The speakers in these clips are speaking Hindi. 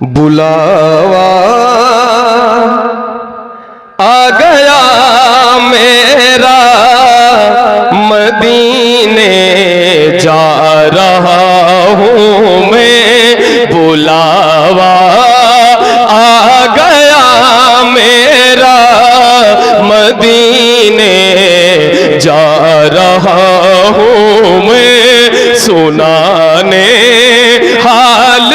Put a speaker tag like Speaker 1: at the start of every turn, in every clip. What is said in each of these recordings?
Speaker 1: बुलावा आ गया मेरा, मदीने जा रहा हूँ मैं। बुलावा आ गया मेरा, मदीने जा रहा हूँ मैं। सुनाने हाल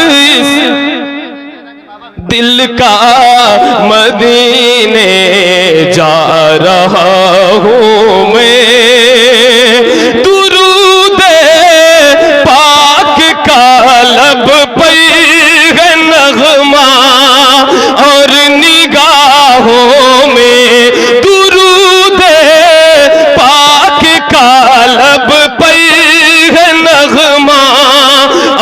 Speaker 1: दिल का, मदीने जा रहा हूँ मैं। दुरूद पाक का लब पे है नग़मा और निगाहों में। दुरूद पाक का लब पे है नग़मा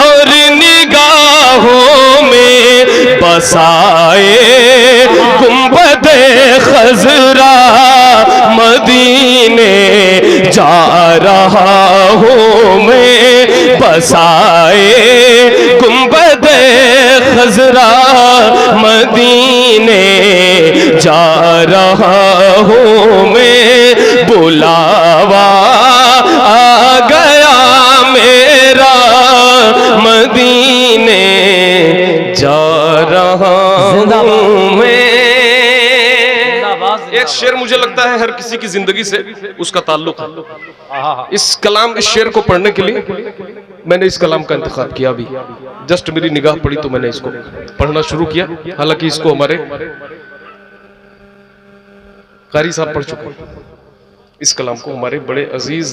Speaker 1: और निगाहों में। बसाए गुंबदे खज़रा, मदीने जा रहा हूँ मैं। बसाए गुंबदे खज़रा, मदीने जा रहा हूँ मैं। बुलावा आ गया मेरा, मदीने जा रहा हूँ मैं। एक शेर मुझे लगता है हर किसी की जिंदगी से उसका ताल्लुक है। इस कलाम, इस शेर को पढ़ने के लिए मैंने इस कलाम का इंतखाब किया। अभी जस्ट मेरी निगाह पड़ी तो मैंने इसको पढ़ना शुरू किया। हालांकि इसको हमारे कारी साहब पढ़ चुके हैं। इस कलाम को हमारे बड़े अजीज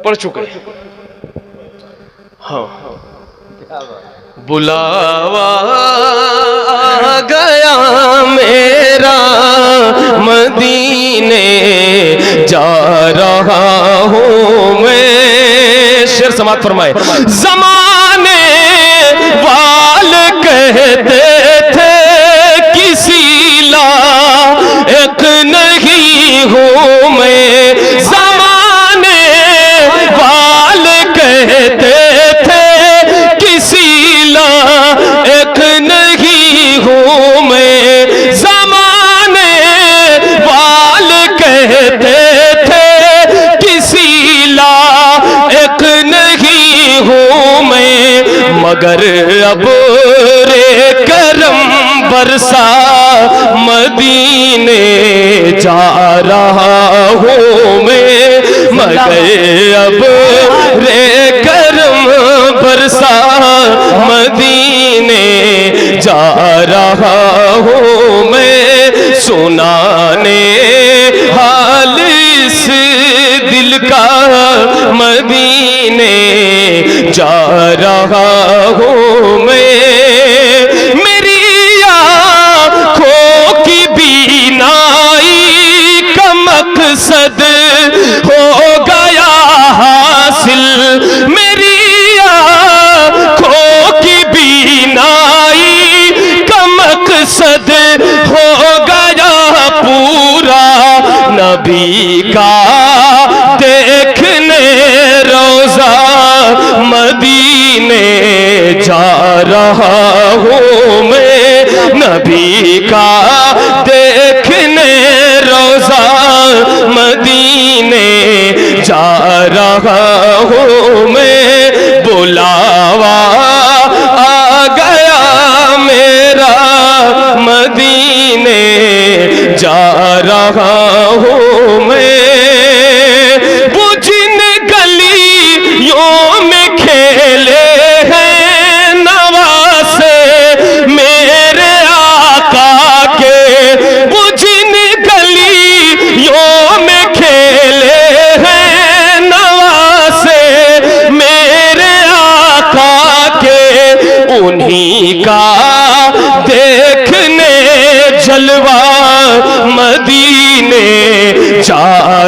Speaker 1: पढ़ चुके हैं। हाँ, बुलावा आ गया मेरा, मदीने जा रहा हूँ मैं। शेर समात फरमाए। ज़माने वाल कहते थे किसी लायक नहीं हूँ मैं। ज़माने वाल कहते थे किसी लायक नहीं हूँ मैं। ज़माने वाल कहते थे किसी लायक नहीं हूँ मैं। मगर अब रे करम बरसा, मदीने जा रहा हूँ मैं। मगर अब रे करम बरसा, मदीने जा रहा हूँ मैं। सुनाने हाल इस दिल का, मदीने जा रहा हूँ मैं। मेरी आँखों की बीनाई का मकसद हो गया हासिल। मेरी आँखों की बीनाई का मकसद हो गया पूरा। नबी का देखने रोज़ा, मदीने जा रहा हूँ मैं। नबी का देखने रोज़ा, मदीने जा रहा हूँ मैं। बुलावा आ गया मेरा, मदीने जा रहा हूँ मैं। वो जिन गलियों में खेले हैं नवासे मेरे आका के, वो जिन गलियों में खेले हैं नवासे मेरे आका के। उन्हीं का देखने जलवा, मदीने जा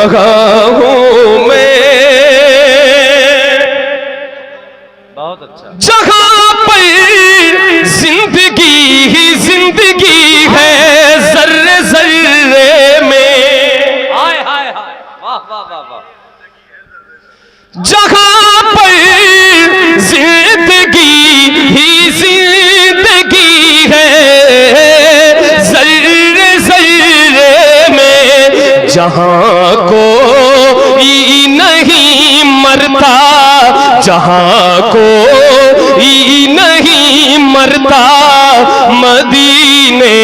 Speaker 1: रहा हूँ मैं।
Speaker 2: बहुत अच्छा।
Speaker 1: जहां पर जिंदगी ही जिंदगी है जर्रे जर्रे में।
Speaker 2: हाय हाय हाय, वाह वाह वाह वाह।
Speaker 1: जहां पर जिंदगी ही जिंदगी है जर्रे जर्रे में, जहां कोई नहीं मरता, जहां कोई नहीं मरता, मदीने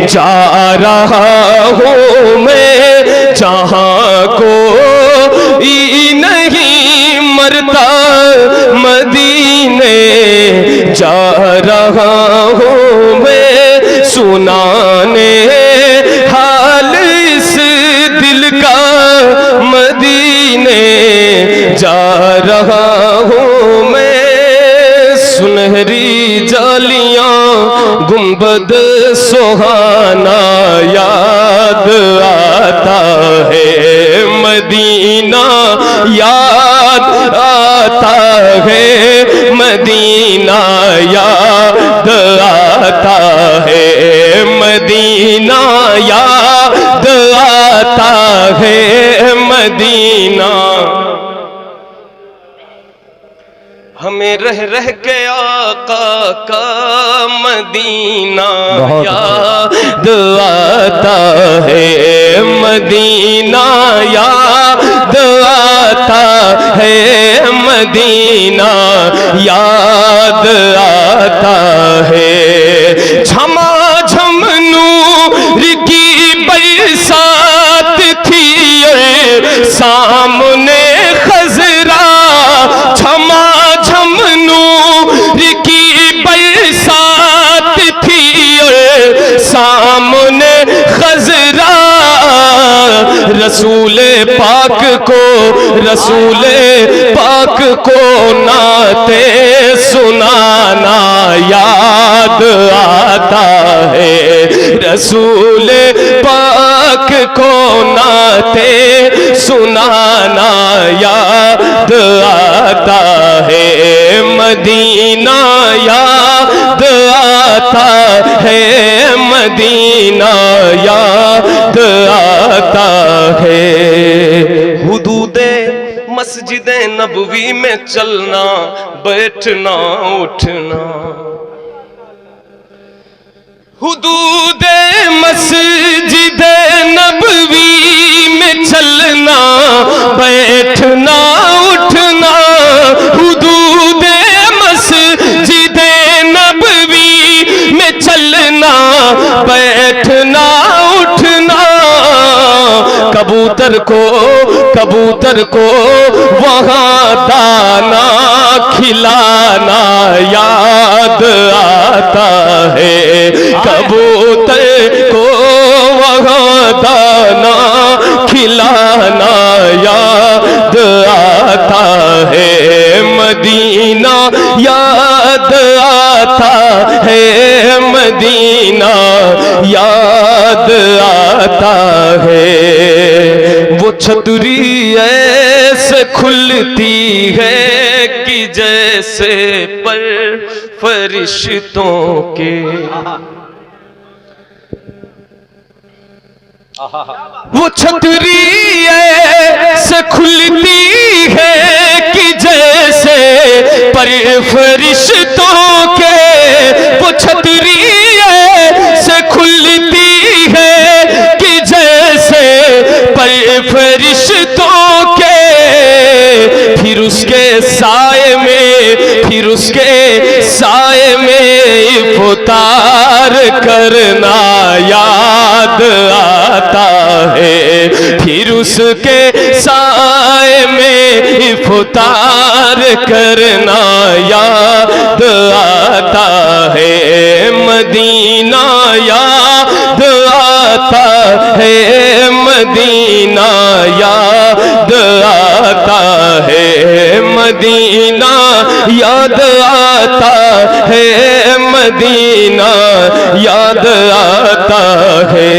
Speaker 1: जा रहा हूँ मैं। जहां कोई नहीं मरता, मदीने जा रहा हूँ मैं। सुनाने हाल इस दिल का, मदीने जा रहा हूँ मैं। सुनहरी जालियां गुंबद सुहाना याद आता है, मदीना याद आता है, मदीना याद आता है, मदीना याद आता है, मदीना। हमें रह रह के आका का मदीना याद आता है, मदीना याद आता है, मदीना याद आता है। झमाझम नूर की बरसात थी सामने खजरा, झमाझम नूर की बरसात थी सामने खजरा। रसूल पाक को, रसूल पाक को नाते सुनाना याद आता है, रसूल पाक को नाते सुनाना याद आता है, मदीना याद आता है, मदीना याद आता है। हुदूदे मस्जिद नबवी में चलना बैठना उठना, हुदूदे मस्जिद नबवी में चलना बैठना उठना, हुदूदे मस्जिद नबवी में चलना बैठना उठना। कबूतर को वहाँ दाना खिलाना याद आता है, कबूतर को वहाँ दाना खिलाना याद आता है, मदीना याद आता है, मदीना याद आता है। वो छतरी ऐसे खुलती है कि जैसे पर फरिश्तों के, वो छतरी ऐसे खुलती है कि जैसे पर फरिश्तों के, वो छतरी ऐसे खुलती है कि जैसे पर फरिश्तों के। फिर उसके साए में, फिर उसके साए में इफ्तार करना याद आता है, फिर उसके साए में इफ्तार करना याद आता है, मदीना याद आता है, मदीना याद आता है, मदीना याद आता है, मदीना याद आता है।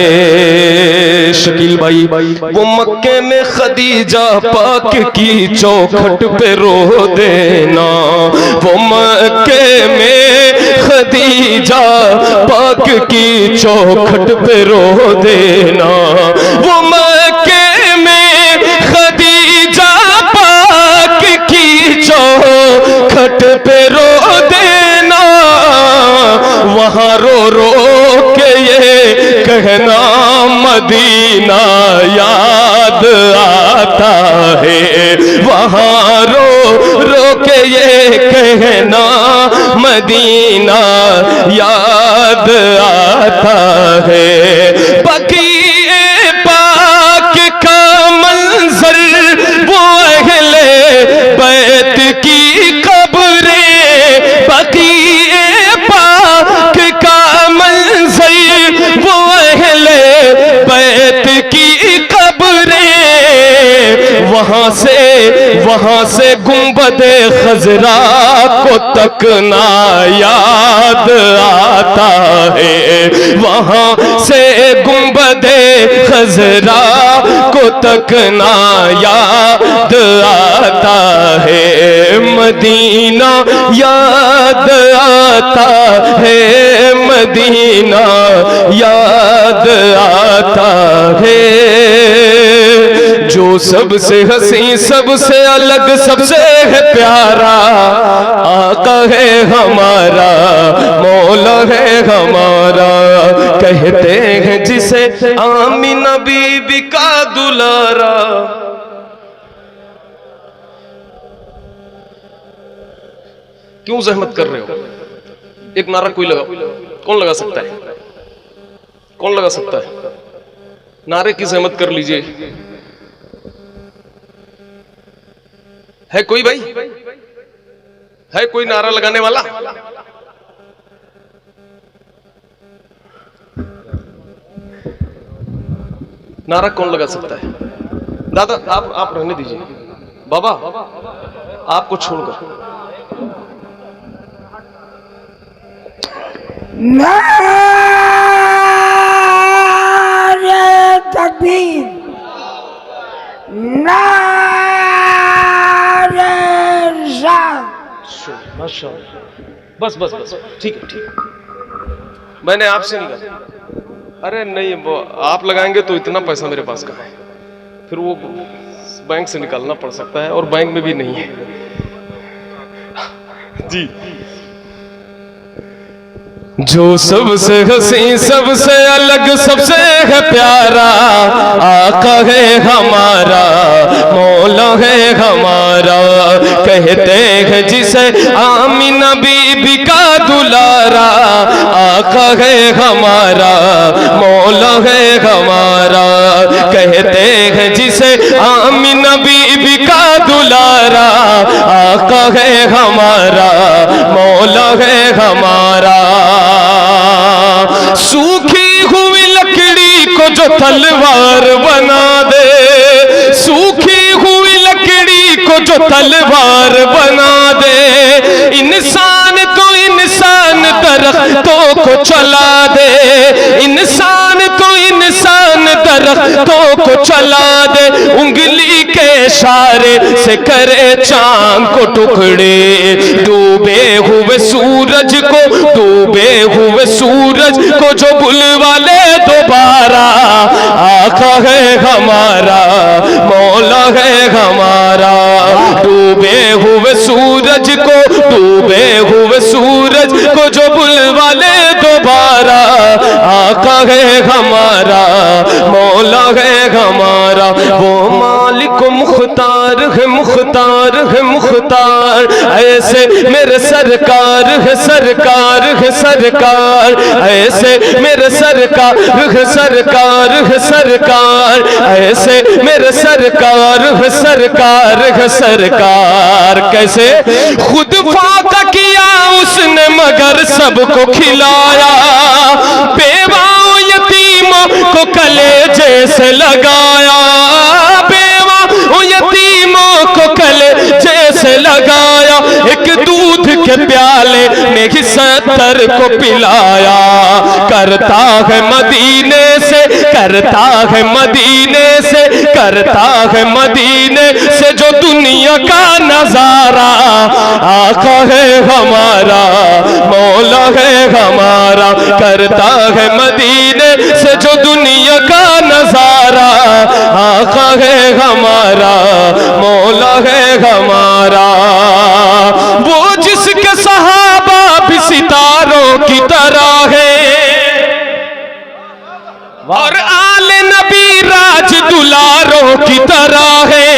Speaker 1: शकील भाई, वो मक्के में खदीजा पाक की चौखट पे रो देना, वो मक्के में खदीजा पाक की चौखट पे रो देना, वो मक्के में खदीजा पाक की चौखट पे रो देना, वहाँ रो रो के ये कहना मदीना याद आता है, वहाँ रो रो के ये कहना मदीना याद आता है। बकीए पाक का मंजर, वो अहले बैत की कब्रें, बकीए पाक का मंजर, वो अहले बैत की कब्रें, वहां से गुंबदे खजरा को तकना याद आता है, वहां से गुंबदे खजरा को तकना याद आता है, मदीना याद आता है, मदीना याद आता है। जो सबसे हसी, सबसे अलग, सबसे है प्यारा, आका है हमारा, मौला है हमारा, कहते हैं जिसे आमीना बीबी का दुलारा। क्यों जहमत कर रहे हो? एक नारा कोई लगा, कौन लगा सकता है? कौन लगा सकता है? नारे की जहमत कर लीजिए। है कोई भाई? है कोई नारा लगाने वाला? नारा कौन लगा सकता है? दादा आप रहने दीजिए, बाबा आपको छोड़कर।
Speaker 3: नारे तकबीर, नारे रिसालत।
Speaker 1: माशाअल्लाह, बस बस बस, ठीक है ठीक है। मैंने आपसे नहीं कहा। अरे नहीं, वो आप लगाएंगे तो इतना पैसा मेरे पास कहाँ है, फिर वो बैंक से निकालना पड़ सकता है और बैंक में भी नहीं है जी। जो सबसे हसी, सबसे अलग, सबसे है प्यारा, आका है हमारा, मौला है हमारा, कहते हैं जिसे आमीना बीबी का दुलारा, आका है हमारा, मौला है हमारा, कहते हैं जिसे आमीना बीबी का दुलारा, आका है हमारा, मौला है हमारा। सूखी हुई लकड़ी को जो तलवार बना दे, सूखी हुई लकड़ी को जो तलवार बना दे, इंसान तो इंसान दरख्तों को चला दे, इंसान तो इंसान दरख्तों को चला दे, उंगली के इशारे से करे चांद को टुकड़े, डूबे हुए सूरज को, डूबे हुए सूरज को जो बुलवा ले दोबारा, आका है हमारा, मौला है हमारा, डूबे हुए सूरज को, डूबे हुए सूरज को जो बुलवा ले दोबारा, आका है हमारा, मौला है हमारा। वो मालिक मुख्तार है, मुख्तार है मुख्तार, ऐसे मेरे सरकार है, सरकार है सरकार, ऐसे मेरे सरकार है, सरकार है सरकार, ऐसे मेरे सरकार है, सरकार है सरकार। कैसे? खुद फाका किया उसने मगर सबको खिलाया, बेवाओं यतीमों को कलेजे से लगाया, बेवाओं यतीमों को कलेजे से लगाया, एक दूध के प्याले में ही 70 को पिलाया, करता है मदीने से करता है मदीने से, करता है मदीने से जो दुनिया का नजारा। आका है हमारा, मौला है हमारा, करता है मदीने से जो दुनिया का नजारा। आका है हमारा, मौला है हमारा, वो जिसके सहाबा भी सितारों की तरह है और आले नबी राज दुलारों की तरह है,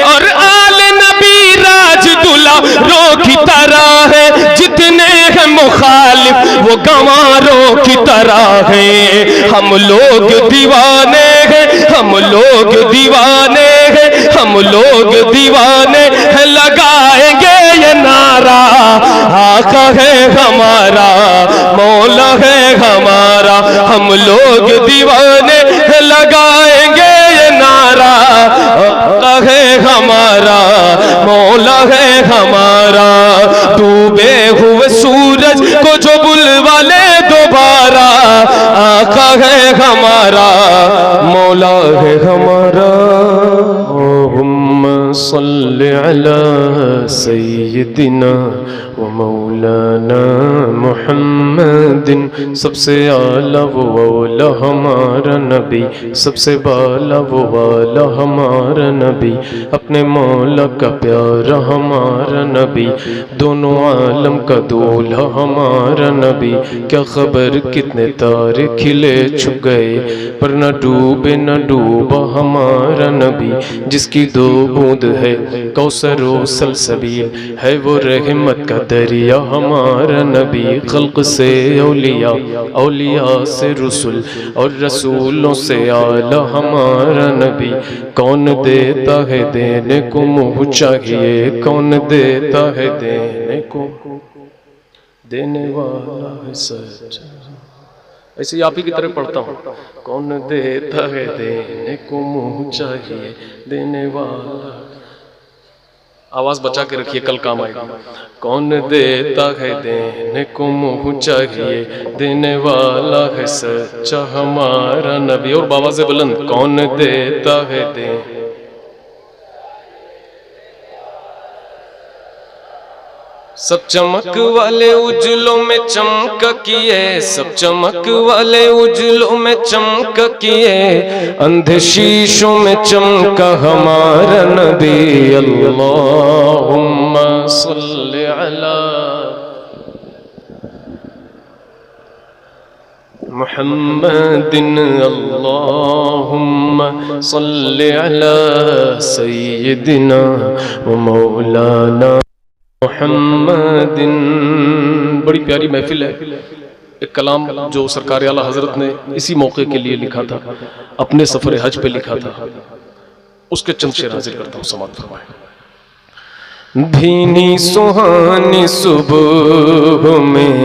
Speaker 1: और आले नबी राज दुलारों की तरह है। जितने हैं मुखालिफ वो गंवारों की तरह है। हम लोग दीवाने हैं, हम लोग दीवाने हैं, हम लोग दीवाने हैं, लगाएंगे ये नारा। आका है हमारा, मौला है हमारा, हम लोग दीवाने हैं, लगाएंगे ये नारा। आका है हमारा, मौला है हमारा, डूबे हुए सूरज को जो बुलवा ले दोबारा। आका है हमारा, मौला है हमारा। अल्लाहुम्मा सल्लि अला सय्यिदिना व मौलाना मुहम्मदिन। सबसे आला वो औला हमारा नबी, सबसे बाला वो वाला हमारा नबी, अपने मौला का प्यारा हमारा नबी, दोनों आलम का दूल्हा हमारा नबी। क्या खबर कितने तारे खिले छुप गए, पर न डूबे न डूबा हमारा नबी, जिसकी दो बूंद है कौसर व सलसबील, है वो रहमत का दरिया हमारा नबी। खल्क से औलिया, औलिया से रसूल, और रसूलों से आला हमारा नबी। कौन देता है देने को मुँह चाहिए, कौन देता है देने को, देने वाला है सच्चा। ऐसे आप ही की तरह पढ़ता हूँ। कौन देता है देने को मुँह चाहिए, देने वाला। आवाज बचा के रखिए, कल काम आएगा। कौन देता है देने को मुँह चाहिए, देने वाला है सच्चा हमारा नबी। और बाबा से बुलंद, कौन देता है देने। सब चमक वाले उजलों में चमक किए, सब चमक वाले उजलों में चमक किए, अंधे शीशों में चमका हमारा नबी। अल्लाहुम्मा सल्लि अला मुहम्मदिन। अल्लाहुम्मा सल्लि अला सय्यिदिना व मौलाना मुहम्मदिन। बड़ी प्यारी महफिल है। एक कलाम जो सरकार आला हजरत ने इसी मौके के लिए लिखा था, अपने सफर हज पे लिखा था, उसके चंद शेर हाजिर करता हूँ, समाप्त फरमाएं। भीनी सुहानी सुबह में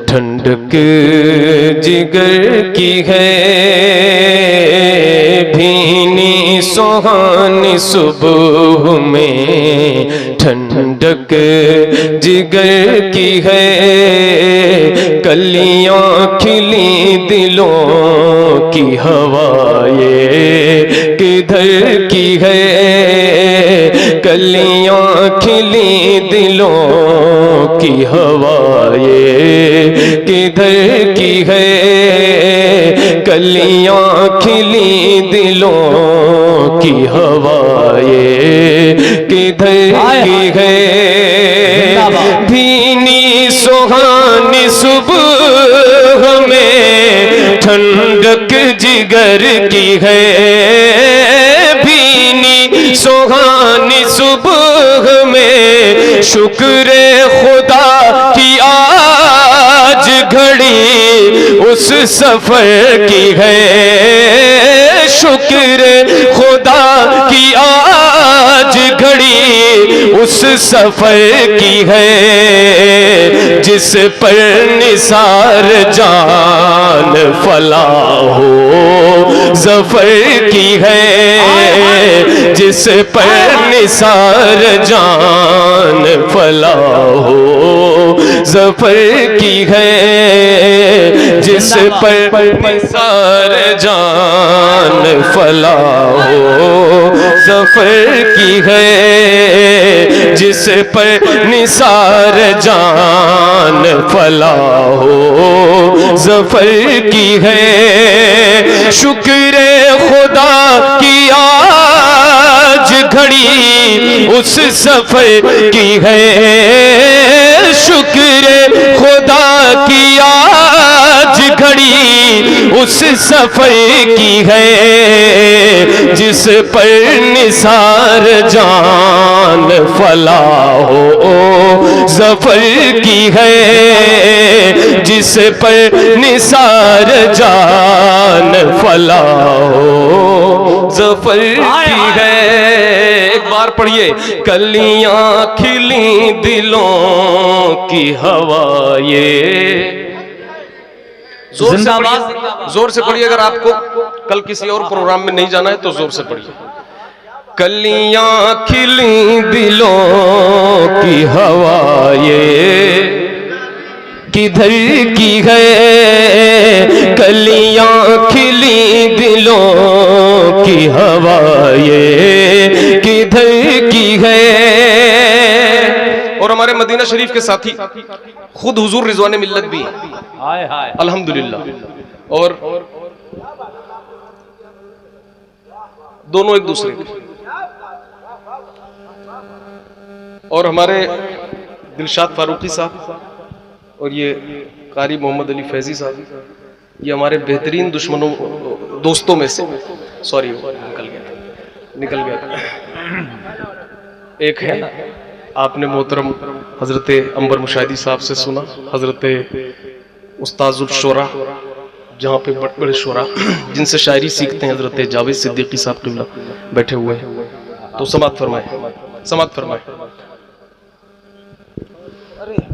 Speaker 1: ठंडक जिगर की है, भीनी सुहानी सुबह में ठंडक जिगर की है, कलियां खिली दिलों की हवाएं किधर की है, कलियां खिली दिलों की हवाएं किधर की है, कलियां खिली दिलों की हवाएं किधर की है। भीनी सुहानी सुबह में ठंडक जिगर की है, भीनी सुहानी सुबह में शुक्र खुदा की आज घड़ी उस सफर की है, शुक्र खुदा की आज घड़ी उस सफर की है जिस पर निसार जान फलाह हो ज़फ़र की है जिस पर निसार जान फलाह हो ज़फ़र की है जिस पर निसार जान फलाह हो ज़फ़र की है जिस पर निसार जान फलाह हो ज़फ़र की है। शुक्र खुदा की आज घड़ी उस सफ़र की है। शुक्र खुदा की आज घड़ी उस सफ़र की है जिस पर निसार जान फलाह हो ज़फ़र की है जिस पर निसार जान फलाह हो ज़फ़र की है। एक बार पढ़िए। कलियां खिली दिलों की हवा ये जोर से पढ़िए, जोर से पढ़िए। अगर आपको कल किसी और प्रोग्राम में नहीं जाना है तो जोर से पढ़िए। कलियां खिली दिलों की हवा ये किधर की है। कलियां खिली दिलों की हवा ये किधर की है। और हमारे मदीना शरीफ के साथी खुद हुजूर रिजवान मिल्लत भी हैं,
Speaker 2: हाय हाय
Speaker 1: अल्हम्दुलिल्लाह। और दोनों एक दूसरे के। और हमारे दिलशाद फारूकी साहब और ये कारी मोहम्मद अली फैजी साहब, ये हमारे बेहतरीन दुश्मनों दोस्तों में से, सॉरी निकल गया एक है। आपने मोहतरम हजरत अंबर मुशाहिदी साहब से सुना, हजरत उस्ताजुल शोरा, जहाँ पे बड़े बड़े शोरा जिनसे शायरी सीखते हैं, हजरत जावेद सिद्दीकी साहब क़िबला बैठे हुए हैं, तो समाअत फरमाए, समाअत फरमाए।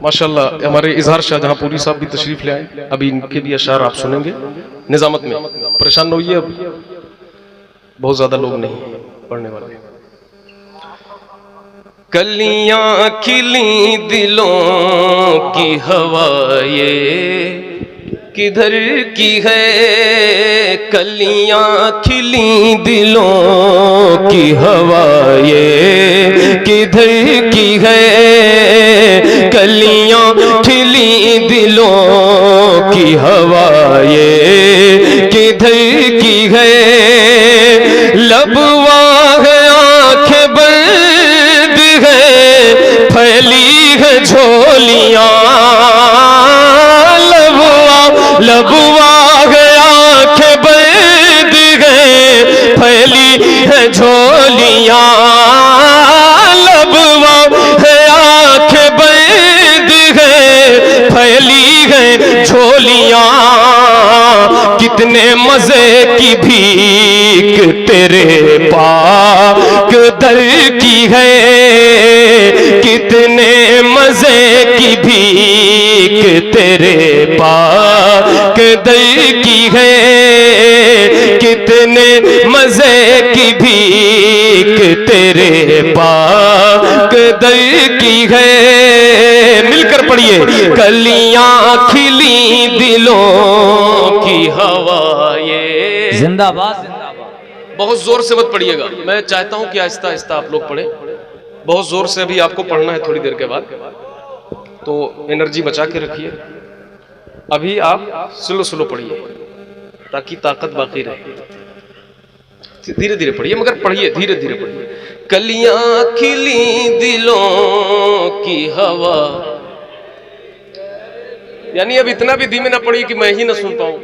Speaker 1: माशाल्लाह हमारे इजहार शाहजहांपुरी साहब भी तशरीफ ले आए। अभी इनके भी अशार आप सुनेंगे निजामत में। परेशान न होइए, अब बहुत ज्यादा लोग नहीं पढ़ने वाले। कलियां खिली दिलों की हवा ये किधर की है। कलियां खिली दिलों की हवा ये किधर की है। कलियां खिली दिलों की हवा ये किधर की है। लबवा है आंखें बंद है फैली है झोलियां। लबवा है आंखें बंद है फैली है झोलियां। लबवा है आंखें बंद है फैली है झोलियां। कितने मजे की भीख तेरे पाक दर की है। कितने मजे की भीख तेरे पाक दर की है। कितने मजे की भीख तेरे पाक दर की है। मिलकर पढ़िए। कलियां खिली दिलों की हवा ये।
Speaker 2: जिंदाबाद जिंदाबाद।
Speaker 1: बहुत जोर से मत पढ़िएगा, मैं चाहता हूं कि आहिस्ता आहिस्ता आप लोग पढ़ें। बहुत जोर से अभी आपको पढ़ना है थोड़ी देर के बाद, तो एनर्जी बचा के रखिए। अभी आप स्लो स्लो पढ़िए ताकि ताकत बाकी रहे। धीरे धीरे पढ़िए, मगर पढ़िए धीरे धीरे पढ़िए। कलियां खिली दिलों की हवा, यानी अब इतना भी धीमे ना पढ़िए कि मैं ही ना सुन पाऊं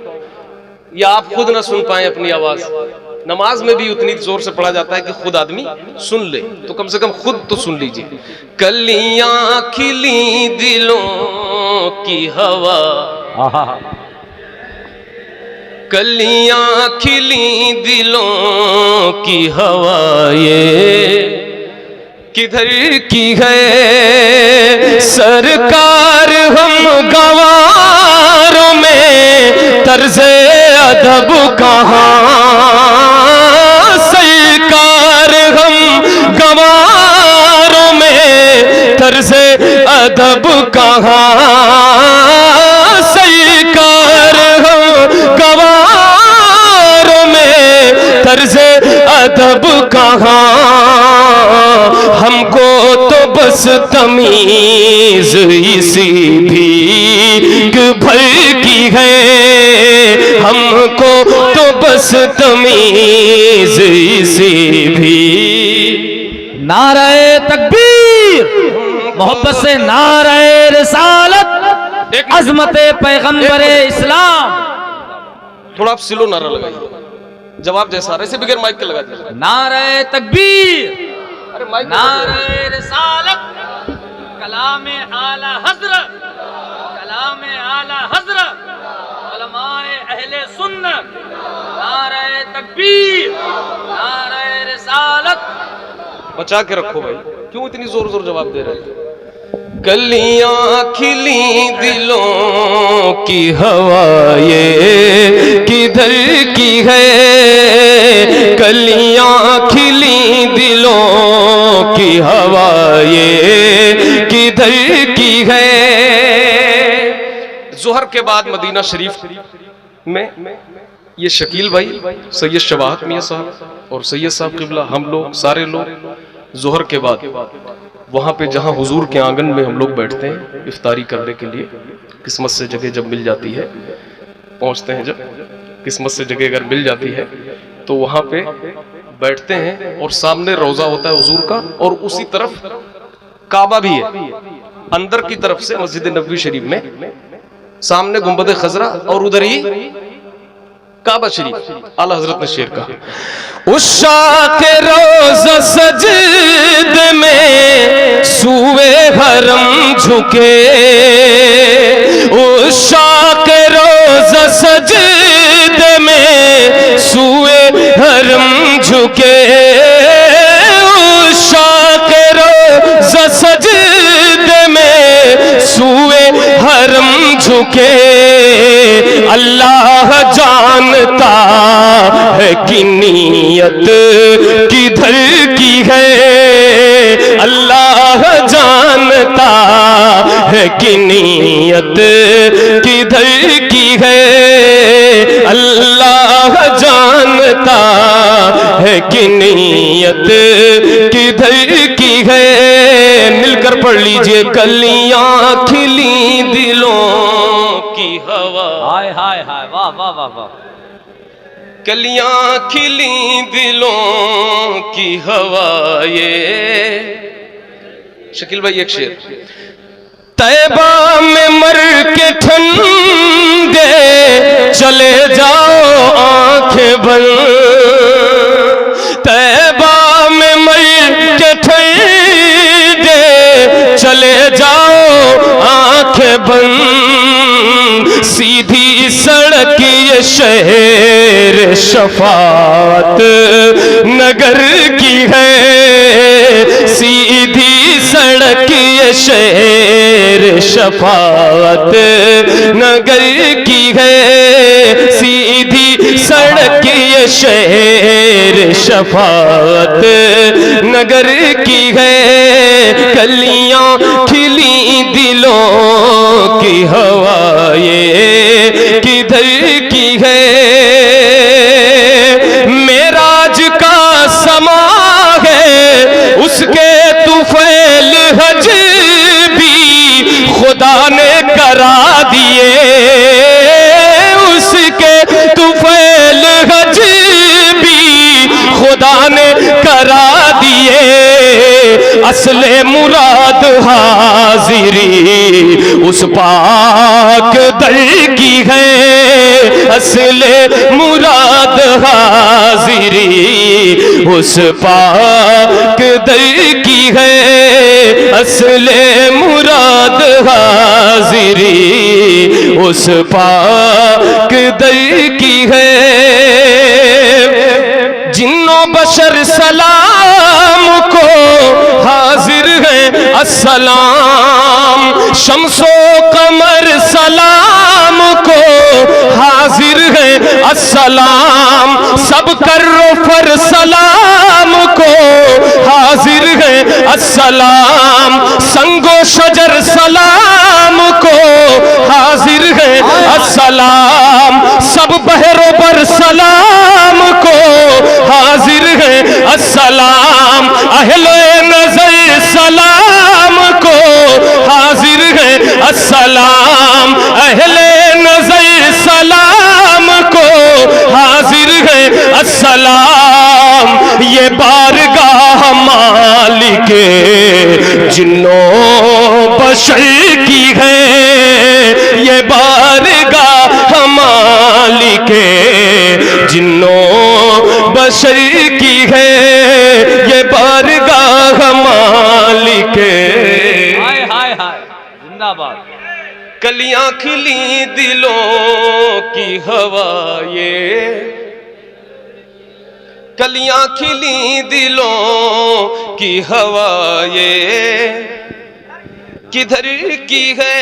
Speaker 1: या आप खुद ना सुन पाए अपनी आवाज। नमाज में भी उतनी जोर से पढ़ा जाता है कि खुद आदमी सुन ले, तो कम से कम खुद तो सुन लीजिए। कलियां खिली दिलों की हवा, कलियां खिली दिलों की हवा ये किधर की है सरकार हम गवारों में तर्ज़े अदब कहाँ, सरकार हम गवारों में तर्ज़े अदब कहाँ, सरकार हम गवारों में तर्ज़े अदब कहाँ, हमको तो बस तमीज़ इसी भीग भर की है, हमको तो बस तमीज़ इसी भी।
Speaker 2: नारे तकबीर, मोहब्बत से नारे रिसालत, अज़मत पैगंबर इस्लाम।
Speaker 1: थोड़ा आप स्लो नारा लगाइए, जवाब जैसा ऐसे बगैर माइक के लगा दीजिए।
Speaker 2: नारे तकबीर,
Speaker 1: अरे माइक
Speaker 2: नारे रिसालत, कलामे आला हज़रत, कलामे आला हज़रत, उलमाए अहले सुन्नत। नारे तकबीर, नारे रिसालत।
Speaker 1: बचा के रखो भाई, क्यों इतनी जोर जोर जवाब दे रहे थे। कलियां खिली दिलों की हवा ये किधर की है, कलियां खिली दिलों की हवा ये किधर की है। जोहर के बाद मदीना शरीफ में ये शकील भाई, सैयद शवाहत मियां साहब और सैयद साहब किबला, हम लोग सारे लोग जोहर के बाद वहाँ पे जहाँ हुजूर के आंगन में हम लोग बैठते हैं इफ्तारी करने के लिए, किस्मत से जगह जब मिल जाती है, पहुँचते हैं जब किस्मत से जगह अगर मिल जाती है तो वहाँ पे बैठते हैं और सामने रोज़ा होता है हुजूर का और उसी तरफ काबा भी है, अंदर की तरफ से मस्जिद नबवी शरीफ में सामने गुंबद खजरा और उधर ही काबा शरीफ। आला हजरत ने शेर कहा, उस शाह के रोज़ा सजदे में सूए हरम झुके, उस शाह के रोज़ा सजदे में सूए हरम झुके, उस शाह के रोज़ा सजदे में सूए हरम झुके। अल्लाह जानता है कि नीयत किधर की है, अल्लाह जानता है कि नीयत किधर की है, अल्लाह जानता है कि नीयत किधर की है। मिलकर पढ़ लीजिए, कलियां खिली दिलों की हवा।
Speaker 2: हाय हाय हाय, वाह वाह वाह वाह।
Speaker 1: कलियां खिली दिलों की हवा ये। शकील भाई एक शेर, तैबा में मर के ठंडे चले जाओ आंखें बंद, तैबा में मर के ठंडे चले जाओ आंखें बंद, सीधी सड़क ये शहर शफात नगर की है, सीधी सड़क ये शहर शफात नगर की है, सीधी सड़क ये शहर शफात नगर की है। कलियां खिली दिलों की हवा ये किधर की है। मेराज का समा है उसके तुफैल हज भी खुदा ने करा दिए, उसके तुफैल हज भी खुदा ने करा दिए। असले मुराद हाजिरी उस पाक दर की है, असले मुराद हाजिरी उस पाक दर की है, असले मुराद हाजिरी उस पाक दर की है। जिन्नो बशर सलाम को अस्सलाम, शम्सो कमर सलाम को हाजिर है अस्सलाम, सब कर्रो फर सलाम को हाजिर है अस्सलाम, संगो शजर सलाम को हाजिर है अस्सलाम, सब बहरो पर सलाम को हाजिर है अस्सलाम, अहले नज़र सलाम को हाजिर है अस्सलाम, अहले नज़र सलाम को हाजिर है अस्सलाम, ये बारगाह मालिके जिन्नों बशर की है, ये बारगाह मालिके जिन्नों बशर की है, ये बारगाह मालिके।
Speaker 2: हाय हाय हाय, जिंदाबाद।
Speaker 1: कलियां खिली दिलों की हवा ये, कलियां खिली दिलों की हवा ये किधर की है